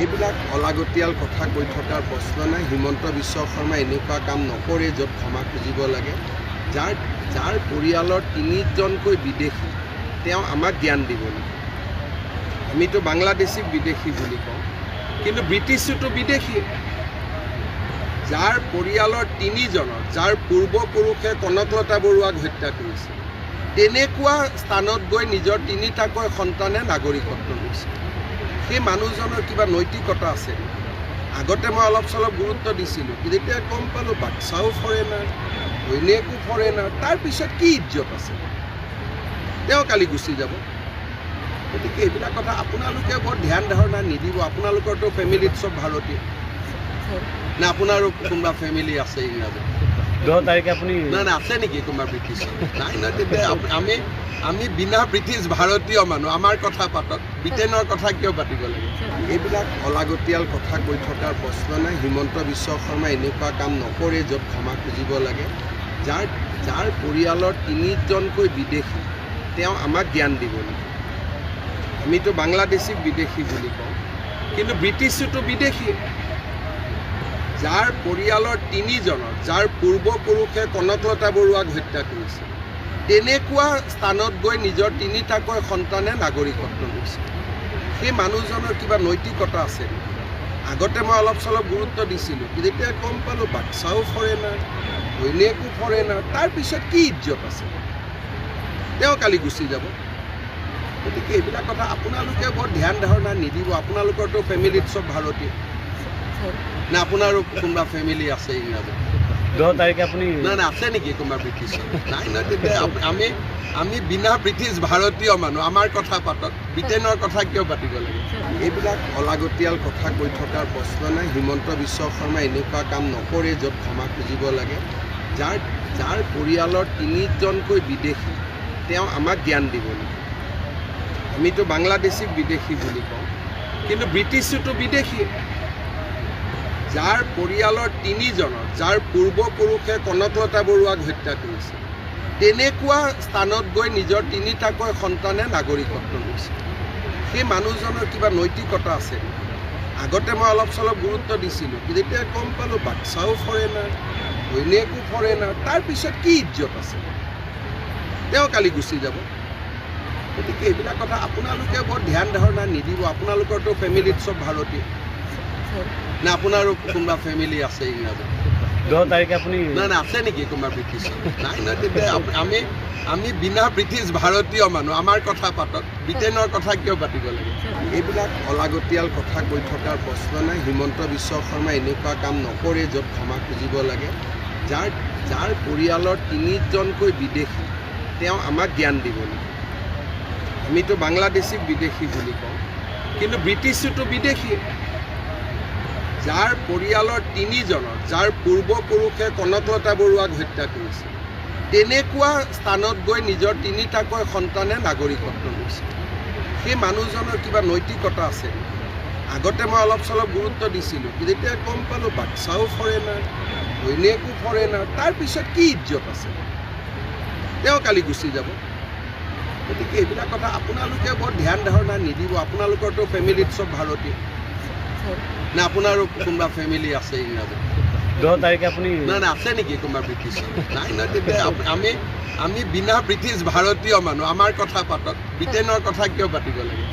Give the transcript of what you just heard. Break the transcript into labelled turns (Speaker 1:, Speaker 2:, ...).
Speaker 1: এইবিলাক অলাগতিয়াল কথা কৈ থকাৰ প্ৰশ্ন নাই। হিমন্ত বিশ্ব শৰ্মাই এনেকুৱা কাম নকৰে য'ত ক্ষমা খুজিব লাগে। যাৰ পৰিয়ালৰ 3জনকৈ বিদেশী, তেওঁ আমাক জ্ঞান দিব নেকি? আমিতো বাংলাদেশীক বিদেশী বুলি কওঁ, কিন্তু ব্ৰিটিছতো বিদেশী। যাৰ পৰিয়ালৰ 3জনৰ, যাৰ পূৰ্বপুৰুষে কনকলতা বৰুৱাক হত্যা কৰিছিল, তেনেকুৱা স্থানত গৈ নিজৰ 3টাকৈ সন্তানে নাগৰিকত্ব লৈছে। সেই মানুহজনৰ কিবা নৈতিকতা আছে। আগতে মই অলপ চলপ গুৰুত্ব দিছিলোঁ, যেতিয়া গম পালোঁ বাচ্চাও ফৰেনাৰ, ঘৈণীয়েকো ফৰেনাৰ, তাৰপিছত কি ইজ্জত আছে? তেওঁ কালি গুচি যাব। গতিকে এইবিলাক কথা আপোনালোকে বৰ ধ্যান ধাৰণা নিদিব। আপোনালোকৰতো ফেমিলিত চব ভাৰতীয় নে? আপোনাৰো কোনোবা ফেমিলি আছে ইংৰাজী?
Speaker 2: 10 তাৰিখে আপুনি
Speaker 1: নাই আছে নেকি কোনোবা ব্ৰিটিছ? নাই নাই, তেতিয়া আমি বিনা ব্ৰিটিছ ভাৰতীয় মানুহ, আমাৰ কথা পাতক। ব্ৰিটেইনৰ কথা কিয় পাতিব লাগে? এইবিলাক অলাগতিয়াল কথা কৈ থকাৰ প্ৰশ্ন নাই। হিমন্ত বিশ্ব শৰ্মাই এনেকুৱা কাম নকৰে য'ত ক্ষমা খুজিব লাগে। যাৰ পৰিয়ালৰ 3জনকৈ বিদেশী, তেওঁ আমাক জ্ঞান দিব নেকি? আমিতো বাংলাদেশীক বিদেশী বুলি কওঁ, কিন্তু ব্ৰিটিছতো বিদেশী। যাৰ পৰিয়ালৰ 3জনৰ, যাৰ পূৰ্বপুৰুষে কনকলতা বৰুৱাক হত্যা কৰিছিল, তেনেকুৱা স্থানত গৈ নিজৰ 3টাকৈ সন্তানে নাগৰিকত্ব লৈছে। সেই মানুহজনৰ কিবা নৈতিকতা আছে। আগতে মই অলপ চলপ গুৰুত্ব দিছিলোঁ, যেতিয়া গম পালোঁ বাচ্চাও ফৰেনাৰ, ঘৈণীয়েকো ফৰেনাৰ, তাৰপিছত কি ইজ্জত আছে? তেওঁ কালি গুচি যাব। গতিকে এইবিলাক কথা আপোনালোকে বৰ ধ্যান ধাৰণা নিদিব। আপোনালোকৰতো ফেমিলিত চব ভাৰতীয় নে? আপোনাৰো কোনোবা ফেমিলি আছে ইংৰাজী?
Speaker 2: 10 তাৰিখে আপুনি
Speaker 1: নাই আছে নেকি কোনোবা ব্ৰিটিছ? নাই নাই, তেতিয়া আমি বিনা ব্ৰিটিছ ভাৰতীয় মানুহ, আমাৰ কথা পাতক। ব্ৰিটেইনৰ কথা কিয় পাতিব লাগে? এইবিলাক অলাগতিয়াল কথা কৈ থকাৰ প্ৰশ্ন নাই। হিমন্ত বিশ্ব শৰ্মাই এনেকুৱা কাম নকৰে য'ত ক্ষমা খুজিব লাগে। যাৰ পৰিয়ালৰ 3জনকৈ বিদেশী, তেওঁ আমাক জ্ঞান দিব নেকি? আমিতো বাংলাদেশীক বিদেশী বুলি কওঁ, কিন্তু ব্ৰিটিছতো বিদেশী। যাৰ পৰিয়ালৰ 3জনৰ, যাৰ পূৰ্বপুৰুষে কনকলতা বৰুৱাক হত্যা কৰিছিল, তেনেকুৱা স্থানত গৈ নিজৰ 3টাকৈ সন্তানে নাগৰিকত্ব লৈছে। সেই মানুহজনৰ কিবা নৈতিকতা আছে। আগতে মই অলপ চলপ গুৰুত্ব দিছিলোঁ, যেতিয়া গম পালোঁ বাচ্চাও ফৰেনাৰ, ঘৈণীয়েকো ফৰেনাৰ, তাৰপিছত কি ইজ্জত আছে? তেওঁ কালি গুচি যাব। গতিকে এইবিলাক কথা আপোনালোকে বৰ ধ্যান ধাৰণা নিদিব। আপোনালোকৰতো ফেমিলিত চব ভাৰতীয় নে? আপোনাৰো কোনোবা ফেমিলি আছে ইংৰাজী?
Speaker 2: 10 তাৰিখে আপুনি
Speaker 1: নাই আছে নেকি কোনোবা ব্ৰিটিছ? নাই নাই, তেতিয়া আমি বিনা ব্ৰিটিছ ভাৰতীয় মানুহ, আমাৰ কথা পাতক। ব্ৰিটেইনৰ কথা কিয় পাতিব লাগে? এইবিলাক অলাগতিয়াল কথা কৈ থকাৰ প্ৰশ্ন নাই। হিমন্ত বিশ্ব শৰ্মাই এনেকুৱা কাম নকৰে য'ত ক্ষমা খুজিব লাগে। যাৰ পৰিয়ালৰ 3জনকৈ বিদেশী, তেওঁ আমাক জ্ঞান দিব নেকি? আমিতো বাংলাদেশীক বিদেশী বুলি কওঁ, কিন্তু ব্ৰিটিছতো বিদেশী। যাৰ পৰিয়ালৰ 3জনৰ, যাৰ পূৰ্বপুৰুষে কনকলতা বৰুৱাক হত্যা কৰিছিল, তেনেকুৱা স্থানত গৈ নিজৰ 3টাকৈ সন্তানে নাগৰিকত্ব লৈছে। সেই মানুহজনৰ কিবা নৈতিকতা আছে। আগতে মই অলপ চলপ গুৰুত্ব দিছিলোঁ, যেতিয়া গম পালোঁ বাচ্চাও ফৰেনাৰ, ঘৈণীয়েকো ফৰেনাৰ, তাৰপিছত কি ইজ্জত আছে? তেওঁ কালি গুচি যাব। গতিকে এইবিলাক কথা আপোনালোকে বৰ ধ্যান ধাৰণা নিদিব। আপোনালোকৰতো ফেমিলিত চব ভাৰতীয় নে? আপোনাৰো কোনোবা ফেমিলি আছে ইংৰাজী?
Speaker 2: 10 তাৰিখে আপুনি
Speaker 1: নাই আছে নেকি কোনোবা ব্ৰিটিছ? নাই নাই, তেতিয়া আমি বিনা ব্ৰিটিছ ভাৰতীয় মানুহ, আমাৰ কথা পাতক। ব্ৰিটেইনৰ কথা কিয় পাতিব লাগে?